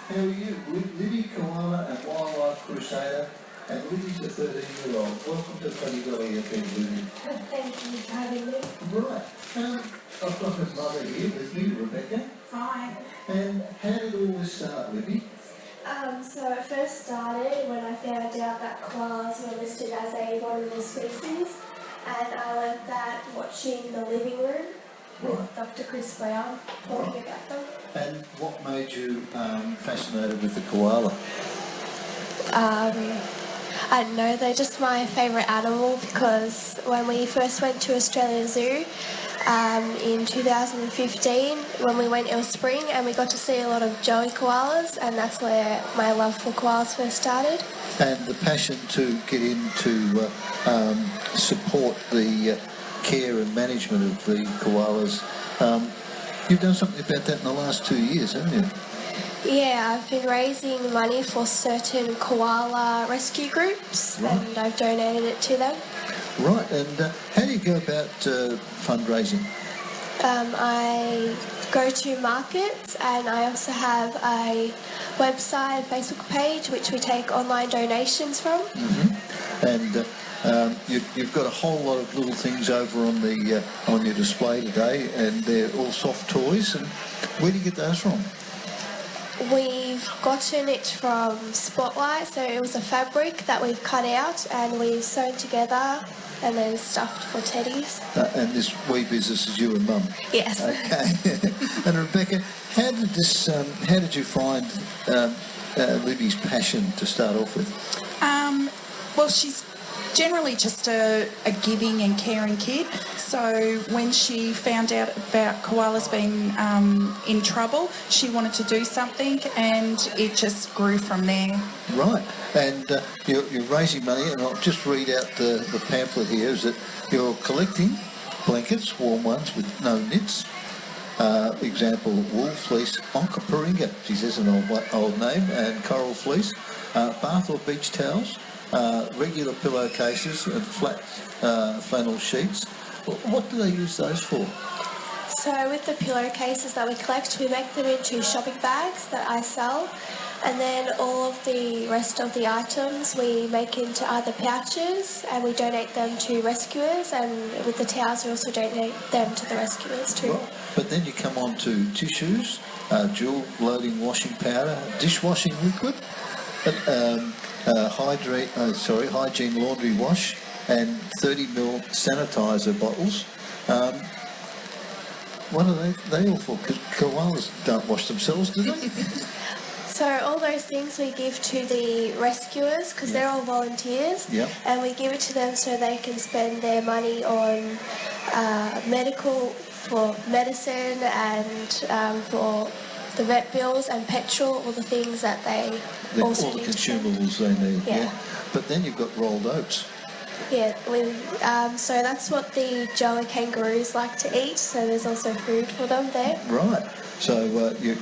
How are you? Libby, Koala and Wildlife Crusader, and Libby's a 13-year-old. Welcome to Funny Valley FM, Libby. Thank you for having me. Right. I've got her mother here with me, Rebecca. Hi. And how did all this start, Libby? So it first started when I found out that koalas were listed as a vulnerable species, and I learned that watching The Living Room with Dr. Chris Brown talking about them. And what made you fascinated with the koala? I don't know, they're just my favourite animal because when we first went to Australian Zoo in 2015, when we went, it was spring and we got to see a lot of joey koalas, and that's where my love for koalas first started. And the passion to get in to support the care and management of the koalas. You've done something about that in the last 2 years, haven't you? Yeah, I've been raising money for certain koala rescue groups, and I've donated it to them. Right, and how do you go about fundraising? I go to markets, and I also have a website, Facebook page, which we take online donations from. Mm-hmm. And you've got a whole lot of little things over on your display today, and they're all soft toys. And where do you get those from? We've gotten it from Spotlight, so it was a fabric that we've cut out and we've sewn together and then stuffed for teddies. And this wee business is you and Mum? Yes. Okay. And Rebecca, how did you find Libby's passion to start off with? Well, she's generally just a giving and caring kid. So when she found out about koalas being in trouble, she wanted to do something, and it just grew from there. Right. And you're raising money, and I'll just read out the pamphlet here, is that you're collecting blankets, warm ones with no knits. Example, wool, fleece, onkaparinga, she says an old name, and coral fleece, bath or beach towels, regular pillowcases and flat flannel sheets. What do they use those for? So with the pillowcases that we collect, we make them into shopping bags that I sell, and then all of the rest of the items we make into either pouches and we donate them to rescuers, and with the towels we also donate them to the rescuers too. Right. But then you come on to tissues, dual loading washing powder, dishwashing liquid, hygiene laundry wash, and 30ml sanitizer bottles. What are they all for? Because koalas don't wash themselves, do they? So all those things we give to the rescuers because they're all volunteers, and we give it to them so they can spend their money on medical, for medicine, and for the vet bills and petrol, all the things that they also all the need. consumables they need. Yeah. But then you've got rolled oats. Yeah, so that's what the Joey kangaroos like to eat, so there's also food for them there. Right. So you're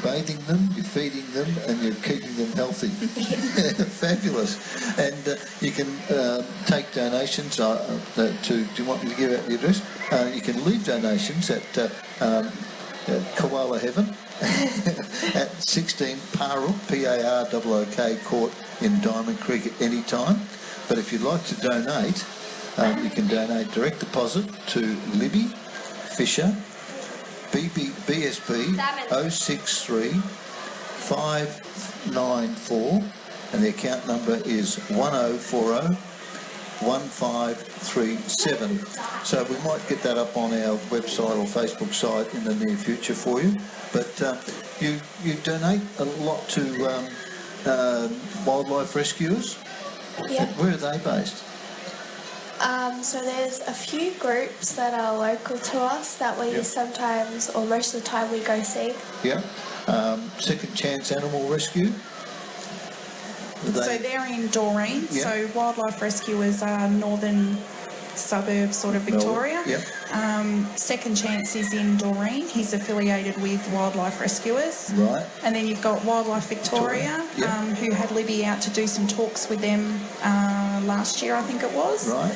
bathing them, you're feeding them, and you're keeping them healthy. Fabulous. And you can take donations do you want me to give out the address? You can leave donations at Koala Heaven at 16 Parrook, Parrook Court in Diamond Creek at any time. But if you'd like to donate, you can donate direct deposit to Libby Fisher, BSB 063 594, and the account number is 1040 1537. So we might get that up on our website or Facebook site in the near future for you. But you donate a lot to wildlife rescuers. Yeah. Where are they based? So there's a few groups that are local to us that we sometimes, or most of the time, we go see. Yeah. Second Chance Animal Rescue. So they're in Doreen. Yeah. So wildlife rescuers are northern suburb sort of Victoria. Second Chance is in Doreen. He's affiliated with Wildlife Rescuers. Right. And then you've got Wildlife Victoria, who had Libby out to do some talks with them last year, I think it was. Right.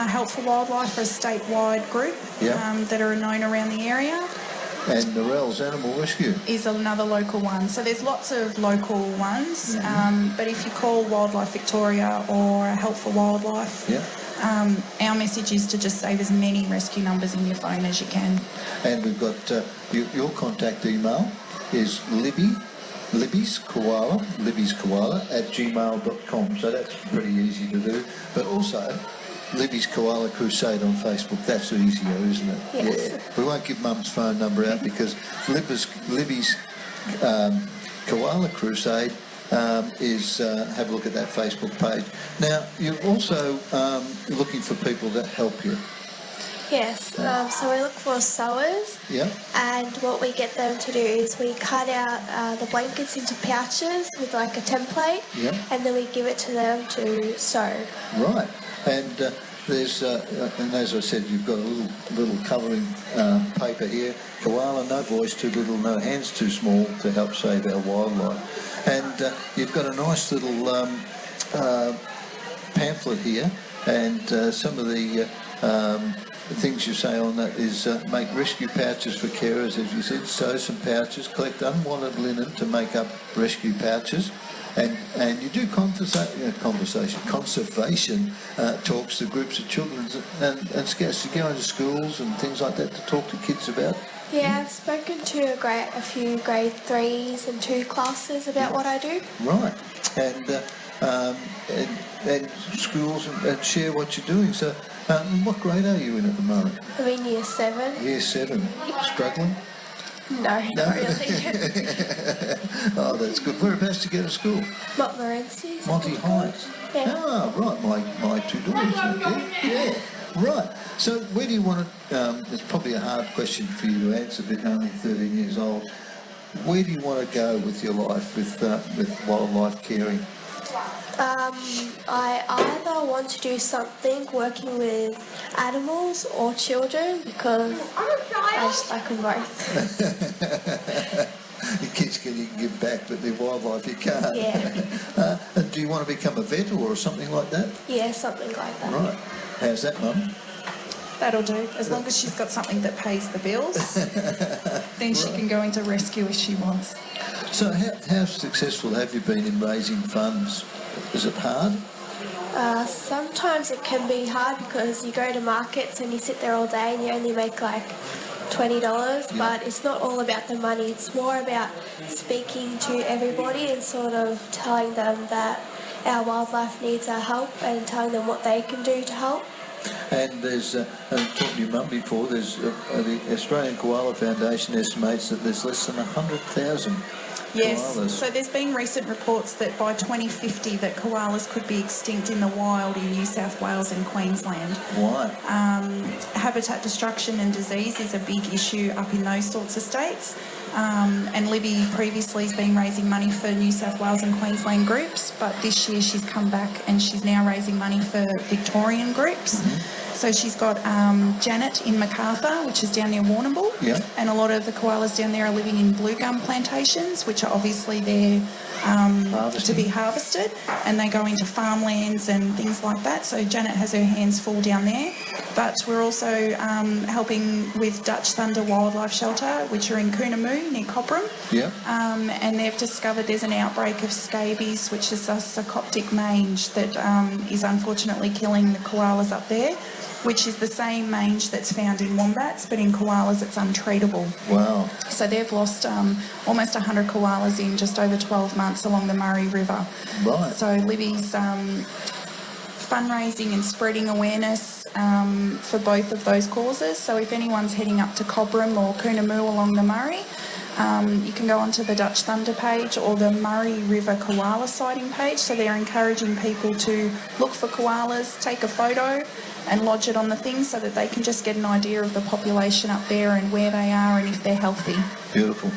Help for Wildlife are a statewide group that are known around the area. And Narelle's Animal Rescue is another local one. So there's lots of local ones, but if you call Wildlife Victoria or Help for Wildlife, our message is to just save as many rescue numbers in your phone as you can. And we've got your contact email is Libbys Koala @gmail.com. So that's pretty easy to do. But also, Libby's Koala Crusade on Facebook. That's easier, isn't it? Yes. Yeah. We won't give Mum's phone number out because Libby's Koala Crusade is have a look at that Facebook page. Now, you're also looking for people that help you. Yes, so we look for sewers, and what we get them to do is we cut out the blankets into pouches with like a template, and then we give it to them to sew. Right, and there's, and as I said, you've got a little colouring paper here. Koala, no voice too little, no hands too small to help save our wildlife. And you've got a nice little pamphlet here, and some of the things you say on that is make rescue pouches for carers, as you said, sew some pouches, collect unwanted linen to make up rescue pouches, and you do conservation talks to groups of children and scouts. You go into schools and things like that to talk to kids about. Yeah, I've spoken to a few grade 3s and 2 classes about what I do. Right, and schools and share what you're doing. So, what grade are you in at the moment? I'm in year 7. Year 7. Struggling? No, not really. Oh, that's good. Whereabouts do you go to school? Montmorency. Monty Heights. Yeah. Ah, right. My 2 daughters. Yeah. Right. So, where do you want to? It's probably a hard question for you to answer, but only 13 years old. Where do you want to go with your life with wildlife caring? I either want to do something working with animals or children because I just like them both. The kids can give back, but the wildlife you can't. Yeah. Do you want to become a vet or something like that? Yeah, something like that. Right. How's that, Mum? That'll do. As long as she's got something that pays the bills, then she can go into rescue if she wants. So how successful have you been in raising funds? Is it hard? Sometimes it can be hard because you go to markets and you sit there all day and you only make like $20, but it's not all about the money. It's more about speaking to everybody and sort of telling them that our wildlife needs our help and telling them what they can do to help. And there's, I was talking to your mum before, there's the Australian Koala Foundation estimates that there's less than 100,000 Yes, koalas. So there's been recent reports that by 2050 that koalas could be extinct in the wild in New South Wales and Queensland. Why? Habitat destruction and disease is a big issue up in those sorts of states. And Libby previously has been raising money for New South Wales and Queensland groups, but this year she's come back and she's now raising money for Victorian groups. Mm-hmm. So she's got Janet in Macarthur, which is down near Warrnambool, and a lot of the koalas down there are living in blue gum plantations, which are obviously there to be harvested, and they go into farmlands and things like that. So Janet has her hands full down there. But we're also helping with Dutch Thunder Wildlife Shelter, which are in Coonamoo near Cobram. And they've discovered there's an outbreak of scabies, which is a sarcoptic mange that is unfortunately killing the koalas up there, which is the same mange that's found in wombats, but in koalas it's untreatable. Wow. So they've lost almost 100 koalas in just over 12 months along the Murray River. Right. So Libby's fundraising and spreading awareness for both of those causes. So if anyone's heading up to Cobram or Coonamoo along the Murray, you can go onto the Dutch Thunder page or the Murray River Koala sighting page. So they're encouraging people to look for koalas, take a photo and lodge it on the thing so that they can just get an idea of the population up there and where they are and if they're healthy. Beautiful.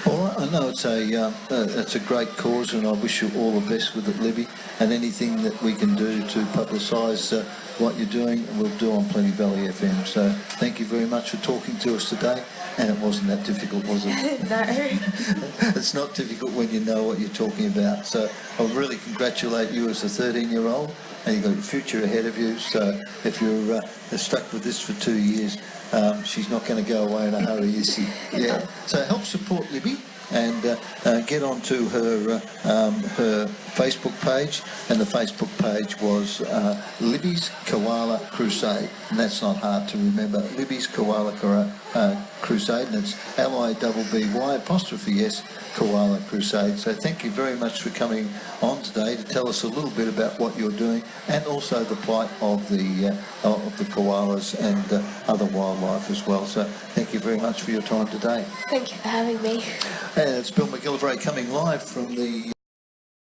All right, I know it's a great cause, and I wish you all the best with it, Libby, and anything that we can do to publicise what you're doing, we'll do on Plenty Valley FM. So thank you very much for talking to us today, and it wasn't that difficult, was it? No. It's not difficult when you know what you're talking about. So I really congratulate you as a 13-year-old and you've got your future ahead of you. So if you're stuck with this for 2 years, she's not going to go away in a hurry, is she? Yeah. So help support Libby and get onto her Facebook page, and the Facebook page was Libby's Koala Crusade, and that's not hard to remember. Libby's Koala Crusade, and it's LIBBY''S Koala Crusade. So thank you very much for coming on today to tell us a little bit about what you're doing, and also the plight of the koalas and other wildlife as well. So thank you very much for your time today. Thank you for having me. And it's Bill McGillivray coming live from the